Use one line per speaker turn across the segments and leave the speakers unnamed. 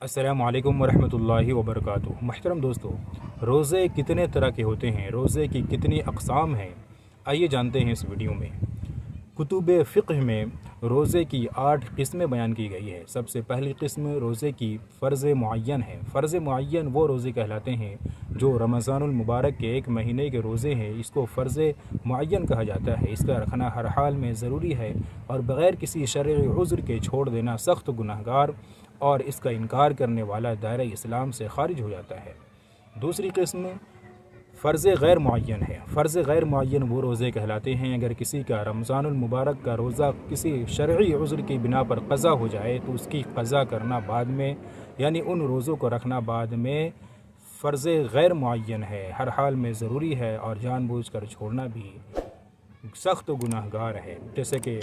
السلام علیکم ورحمۃ اللہ وبرکاتہ۔ محترم دوستو، روزے کتنے طرح کے ہوتے ہیں، روزے کی کتنی اقسام ہیں، آئیے جانتے ہیں اس ویڈیو میں۔ کتب فقہ میں روزے کی 8 قسمیں بیان کی گئی ہے۔ سب سے پہلی قسم روزے کی فرض معین ہے۔ فرض معین وہ روزے کہلاتے ہیں جو رمضان المبارک کے ایک مہینے کے روزے ہیں، اس کو فرض معین کہا جاتا ہے۔ اس کا رکھنا ہر حال میں ضروری ہے اور بغیر کسی شرعی عذر کے چھوڑ دینا سخت گناہگار اور اس کا انکار کرنے والا دائرہ اسلام سے خارج ہو جاتا ہے۔ دوسری قسم فرض غیر معین ہے۔ فرض غیر معین وہ روزے کہلاتے ہیں اگر کسی کا رمضان المبارک کا روزہ کسی شرعی عذر کی بنا پر قضا ہو جائے تو اس کی قضا کرنا بعد میں، یعنی ان روزوں کو رکھنا بعد میں فرض غیر معین ہے، ہر حال میں ضروری ہے اور جان بوجھ کر چھوڑنا بھی سخت گناہگار ہے۔ جیسے کہ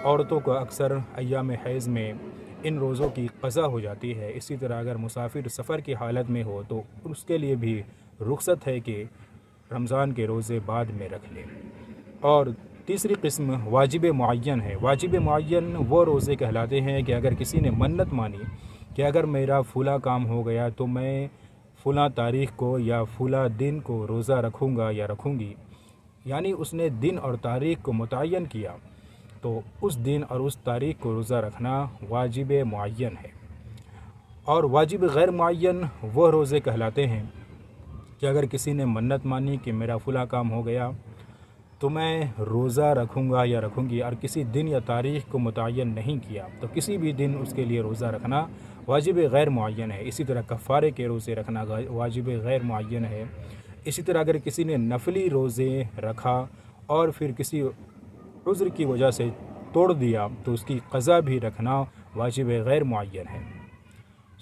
عورتوں کو اکثر ایام حیض میں ان روزوں کی قضا ہو جاتی ہے، اسی طرح اگر مسافر سفر کی حالت میں ہو تو اس کے لیے بھی رخصت ہے کہ رمضان کے روزے بعد میں رکھ لے۔ اور تیسری قسم واجب معین ہے۔ واجب معین وہ روزے کہلاتے ہیں کہ اگر کسی نے منت مانی کہ اگر میرا فلاں کام ہو گیا تو میں فلاں تاریخ کو یا فلاں دن کو روزہ رکھوں گا یا رکھوں گی، یعنی اس نے دن اور تاریخ کو متعین کیا، تو اس دن اور اس تاریخ کو روزہ رکھنا واجب معین ہے۔ اور واجب غیر معین وہ روزے کہلاتے ہیں کہ اگر کسی نے منت مانی کہ میرا فلاں کام ہو گیا تو میں روزہ رکھوں گا یا رکھوں گی اور کسی دن یا تاریخ کو متعین نہیں کیا تو کسی بھی دن اس کے لیے روزہ رکھنا واجب غیر معین ہے۔ اسی طرح کفارے کے روزے رکھنا واجب غیر معین ہے۔ اسی طرح اگر کسی نے نفلی روزے رکھا اور پھر کسی عذر کی وجہ سے توڑ دیا تو اس کی قضا بھی رکھنا واجب غیر معین ہے۔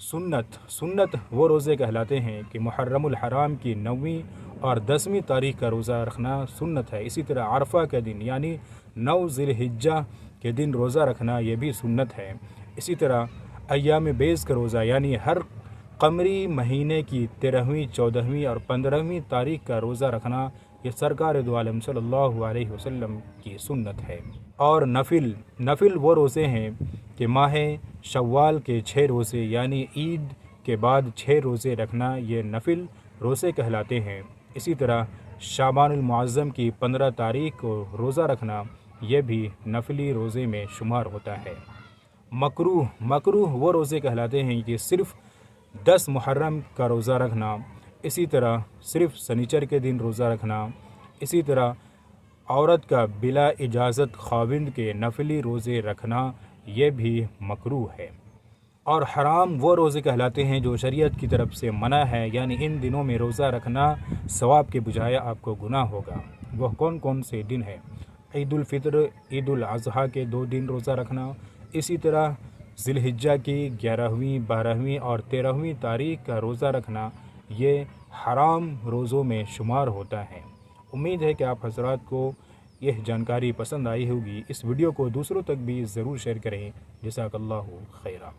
سنت وہ روزے کہلاتے ہیں کہ محرم الحرام کی 9ویں اور 10ویں تاریخ کا روزہ رکھنا سنت ہے۔ اسی طرح عرفہ کے دن یعنی 9 ذی الحجہ کے دن روزہ رکھنا یہ بھی سنت ہے۔ اسی طرح ایام بیض کا روزہ یعنی ہر قمری مہینے کی 13ویں، 14ویں اور 15ویں تاریخ کا روزہ رکھنا یہ سرکار دو عالم صلی اللہ علیہ وسلم کی سنت ہے۔ اور نفل وہ روزے ہیں کہ ماہ شوال کے 6 روزے یعنی عید کے بعد 6 روزے رکھنا یہ نفل روزے کہلاتے ہیں۔ اسی طرح شعبان المعظم کی 15 تاریخ کو روزہ رکھنا یہ بھی نفلی روزے میں شمار ہوتا ہے۔ مکروہ وہ روزے کہلاتے ہیں کہ صرف 10 محرم کا روزہ رکھنا، اسی طرح صرف سنیچر کے دن روزہ رکھنا، اسی طرح عورت کا بلا اجازت خاوند کے نفلی روزے رکھنا یہ بھی مکروہ ہے۔ اور حرام وہ روزے کہلاتے ہیں جو شریعت کی طرف سے منع ہے، یعنی ان دنوں میں روزہ رکھنا ثواب کے بجائے آپ کو گناہ ہوگا۔ وہ کون سے دن ہیں؟ عید الفطر، عید الاضحیٰ کے 2 دن روزہ رکھنا، اسی طرح ذی الحجہ کی 11ویں، 12ویں اور 13ویں تاریخ کا روزہ رکھنا یہ حرام روزوں میں شمار ہوتا ہے۔ امید ہے کہ آپ حضرات کو یہ جانکاری پسند آئی ہوگی۔ اس ویڈیو کو دوسروں تک بھی ضرور شیئر کریں۔ جزاک اللہ خیرہ۔